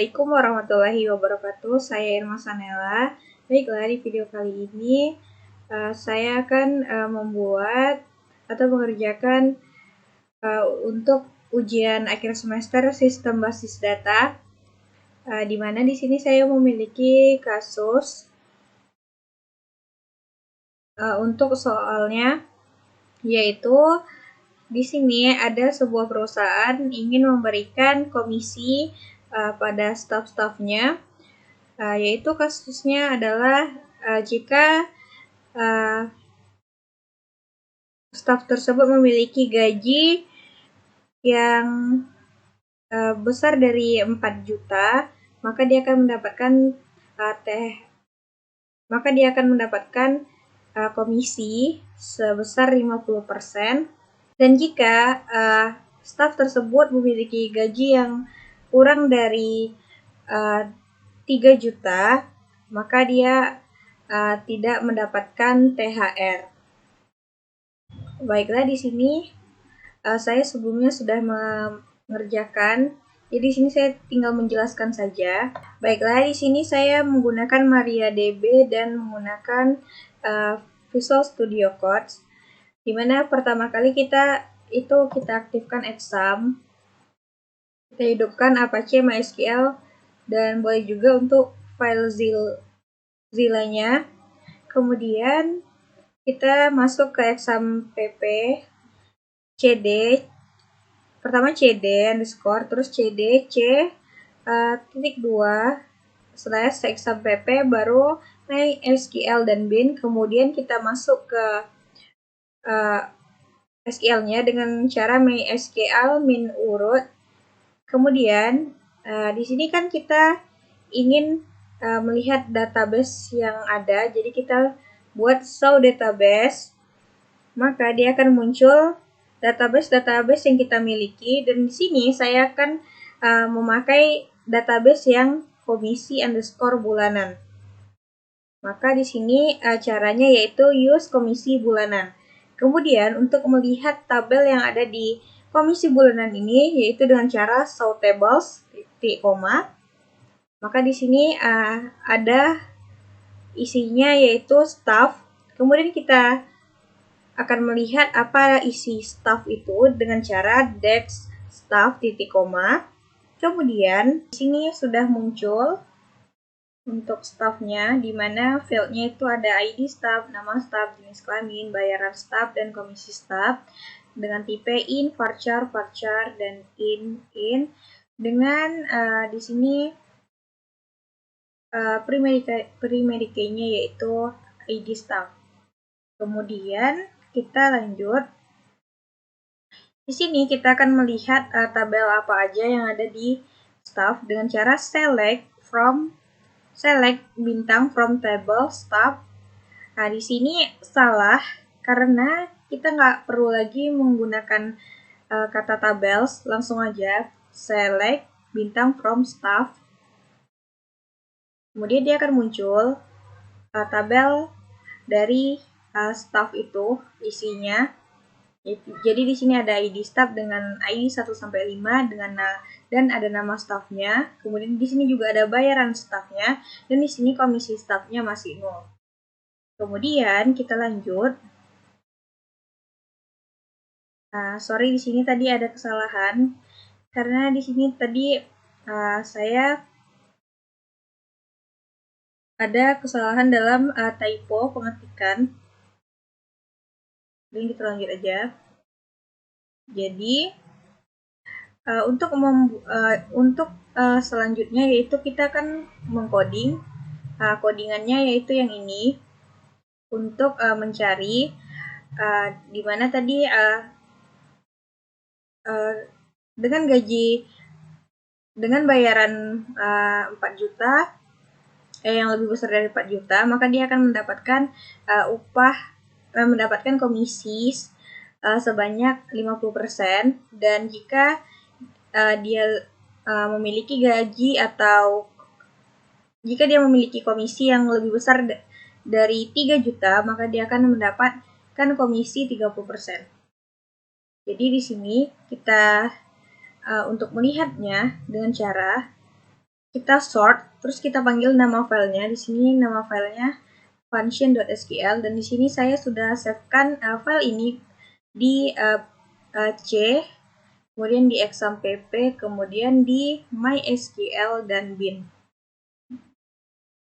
Assalamualaikum warahmatullahi wabarakatuh. Saya Irma Sanela. Baiklah, di video kali ini saya akan membuat atau mengerjakan untuk ujian akhir semester sistem basis data, di mana di sini saya memiliki kasus untuk soalnya, yaitu di sini ada sebuah perusahaan ingin memberikan komisi pada staf-stafnya, yaitu kasusnya adalah jika staf tersebut memiliki gaji yang besar dari 4 juta, maka dia akan mendapatkan komisi sebesar 50%. Dan jika staf tersebut memiliki gaji yang kurang dari 3 juta, maka dia tidak mendapatkan THR. Baiklah, di sini saya sebelumnya sudah mengerjakan, jadi di sini saya tinggal menjelaskan saja. Baiklah, di sini saya menggunakan MariaDB dan menggunakan Visual Studio Code, di mana pertama kali kita aktifkan exam, kita hidupkan Apache MySQL, dan boleh juga untuk file Zilla-nya. Kemudian kita masuk ke exam pp cd, pertama cd underscore, terus cd c.2 slash exam pp, baru MySQL dan bin. Kemudian kita masuk ke SQL-nya dengan cara MySQL min urut. Kemudian di sini kan kita ingin melihat database yang ada, jadi kita buat show database, maka dia akan muncul database yang kita miliki. Dan di sini saya akan memakai database yang komisi underscore bulanan. Maka di sini caranya yaitu use komisi bulanan. Kemudian untuk melihat tabel yang ada di komisi bulanan ini yaitu dengan cara show tables titik koma. Maka di sini ada isinya yaitu staff. Kemudian kita akan melihat apa isi staff itu dengan cara dex staff titik koma. Kemudian di sini sudah muncul untuk staffnya, di mana fieldnya itu ada ID staff, nama staff, jenis kelamin, bayaran staff, dan komisi staff dengan tipe int, varchar, dan in. Dengan di sini primary key-nya yaitu ID staff. Kemudian kita lanjut. Di sini kita akan melihat tabel apa aja yang ada di staff dengan cara select bintang from table staff. Nah, di sini salah karena kita nggak perlu lagi menggunakan kata tabels, langsung aja select bintang from staff. Kemudian dia akan muncul tabel dari staff itu isinya. Jadi di sini ada ID staff dengan ID 1 sampai 5 dan ada nama staffnya. Kemudian di sini juga ada bayaran staffnya, dan di sini komisi staffnya masih 0. Kemudian kita lanjut. Sorry, di sini tadi ada kesalahan karena di sini tadi saya ada kesalahan dalam typo pengetikan. Jadi kita lanjut aja. Jadi untuk selanjutnya yaitu kita akan mengcoding. Codingannya yaitu yang ini untuk mencari di mana tadi dengan bayaran 4 juta yang lebih besar dari 4 juta, maka dia akan mendapatkan komisi sebanyak 50%. Dan jika dia memiliki gaji atau jika dia memiliki komisi yang lebih besar dari 3 juta, maka dia akan mendapatkan komisi 30%. Jadi di sini kita untuk melihatnya dengan cara kita sort, terus kita panggil nama filenya. Di sini nama filenya function.sql, dan di sini saya sudah savekan file ini di C, kemudian di exampp, kemudian di mysql dan bin.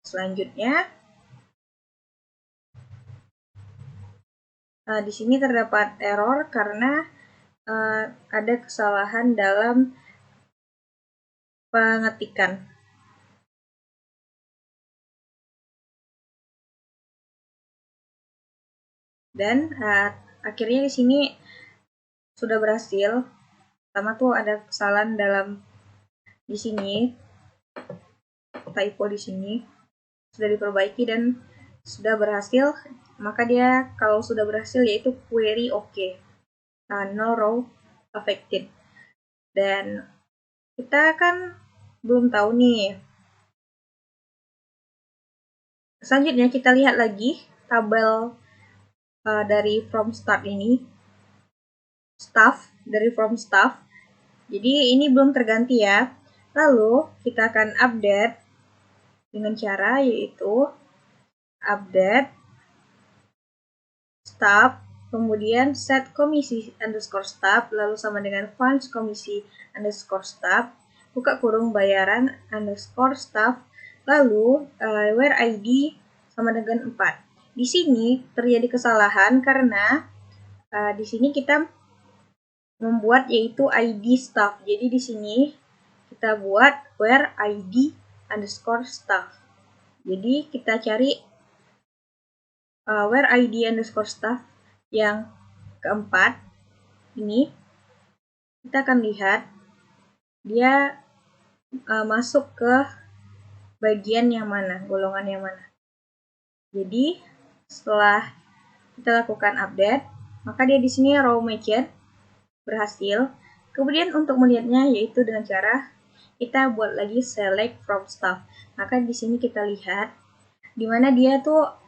Selanjutnya, di sini terdapat error karena ada kesalahan dalam pengetikan. Dan akhirnya di sini sudah berhasil. Pertama tuh ada kesalahan dalam di sini, typo di sini sudah diperbaiki dan sudah berhasil. Maka dia kalau sudah berhasil yaitu query oke, no row affected. Dan kita kan belum tahu nih. Selanjutnya kita lihat lagi tabel dari from start ini, staff dari from staff. Jadi ini belum terganti ya. Lalu kita akan update dengan cara yaitu update staff, kemudian set komisi underscore staff, lalu sama dengan funds komisi underscore staff, buka kurung bayaran underscore staff, lalu where ID sama dengan 4. Di sini terjadi kesalahan karena di sini kita membuat yaitu ID staff. Jadi di sini kita buat where ID underscore staff. Jadi kita cari where ID underscore staff yang keempat ini, kita akan lihat dia masuk ke bagian yang mana, golongan yang mana. Jadi setelah kita lakukan update, maka dia di sini row matched berhasil. Kemudian untuk melihatnya yaitu dengan cara kita buat lagi select from staff. Maka di sini kita lihat di mana dia tuh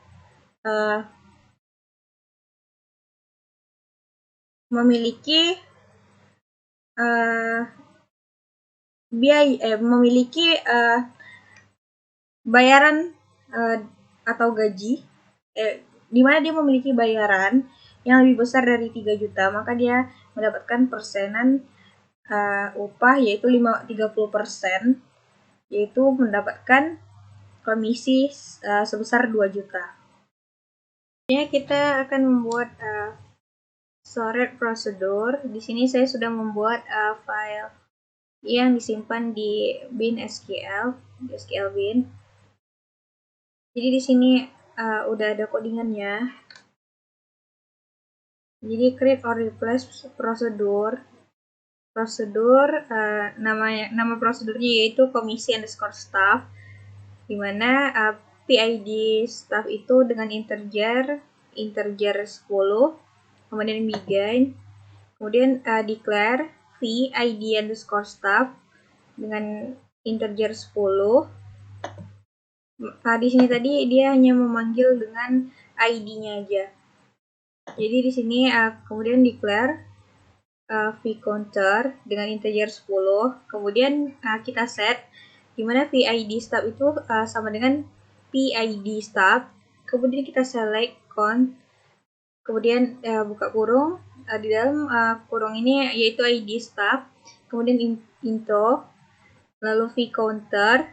memiliki bayaran atau gaji, di mana dia memiliki bayaran yang lebih besar dari 3 juta, maka dia mendapatkan persenan upah yaitu 30%, yaitu mendapatkan komisi sebesar 2 juta. Ya, kita akan membuat storage procedure. Di sini saya sudah membuat file yang disimpan di bin SQL, di SQL bin. Jadi di sini udah ada codingannya. Jadi create or replace prosedur. Nama prosedurnya yaitu komisi underscore staff, dimana PID staff itu dengan integer 10, kemudian begin, kemudian declare PID underscore staff dengan integer 10. Di sini tadi dia hanya memanggil dengan ID-nya aja. Jadi di sini kemudian declare vCounter dengan integer 10, kemudian kita set dimana PID staff itu sama dengan PID staff, kemudian kita select count, kemudian buka kurung, di dalam kurung ini yaitu ID staff, kemudian into, lalu vCounter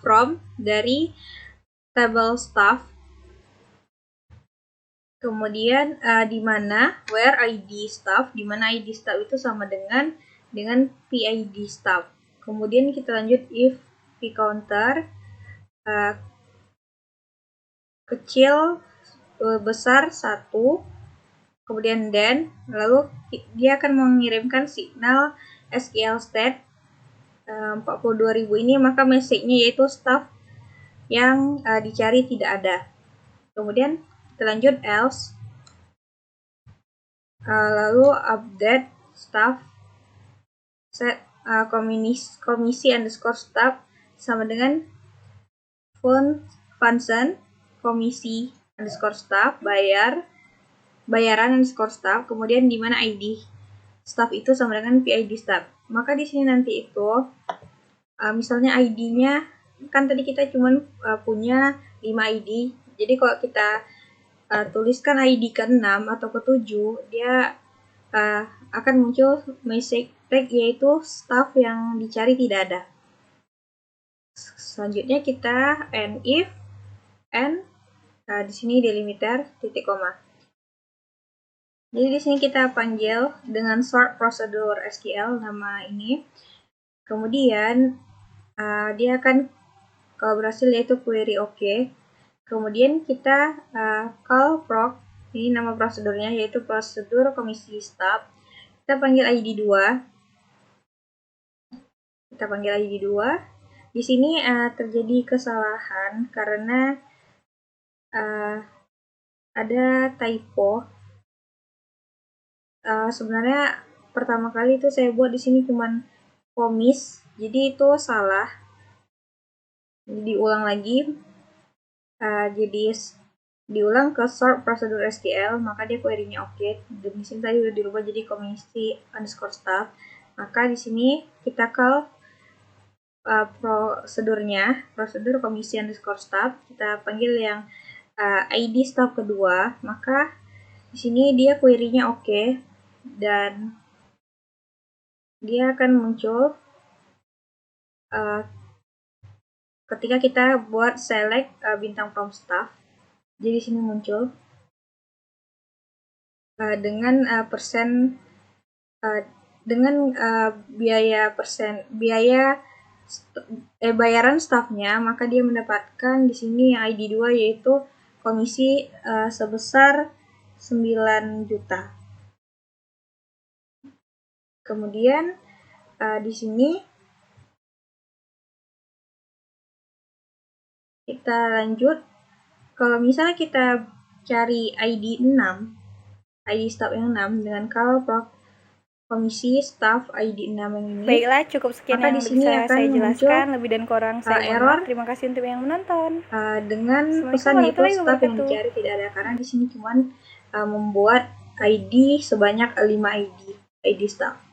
from dari table staff, kemudian di mana where ID staff, di mana ID staff itu sama dengan PID staff. Kemudian kita lanjut if vCounter kecil besar 1, kemudian then, lalu dia akan mengirimkan signal SQL state 42.000 ini, maka message-nya yaitu staff yang dicari tidak ada. Kemudian kita lanjut else, lalu update staff set komisi underscore staff sama dengan function komisi underscore staff bayaran underscore staff, kemudian di mana ID staff itu sama dengan PID staff. Maka di sini nanti itu misalnya ID-nya kan tadi kita cuman punya 5 ID. Jadi kalau kita tuliskan ID ke-6 atau ke-7, dia akan muncul message tag yaitu staff yang dicari tidak ada. Selanjutnya kita if and di sini delimiter titik koma. Jadi di sini kita panggil dengan sort procedure SQL nama ini. Kemudian dia akan kalau berhasil yaitu query OK. Kemudian kita call proc, ini nama prosedurnya yaitu prosedur komisi staff. Kita panggil ID 2. Kita panggil ID 2. Di sini terjadi kesalahan karena ada typo. Sebenarnya pertama kali itu saya buat di sini cuman komis, jadi itu salah. Diulang lagi, jadi diulang ke sort procedure SQL, maka dia query-nya oke. Dan di sini tadi udah dirubah jadi komisi underscore staff. Maka di sini kita call prosedurnya, prosedur komisi underscore staff. Kita panggil yang ID staff kedua, maka di sini dia query-nya oke. Dan dia akan muncul ketika kita buat select bintang from staff. Jadi di sini muncul dengan persen dengan bayaran staffnya, maka dia mendapatkan di sini yang ID 2 yaitu komisi sebesar 9 juta. Kemudian di sini kita lanjut. Kalau misalnya kita cari ID 6, ID staff yang 6 dengan call proc komisi staff ID 6 yang ini. Baiklah, cukup sekian maka yang di sini bisa saya jelaskan. Lebih dan kurang saya error. Terima kasih untuk yang menonton. Dengan pesan yaitu staff yang dicari tidak ada, karena di sini cuman membuat ID sebanyak 5 ID staff.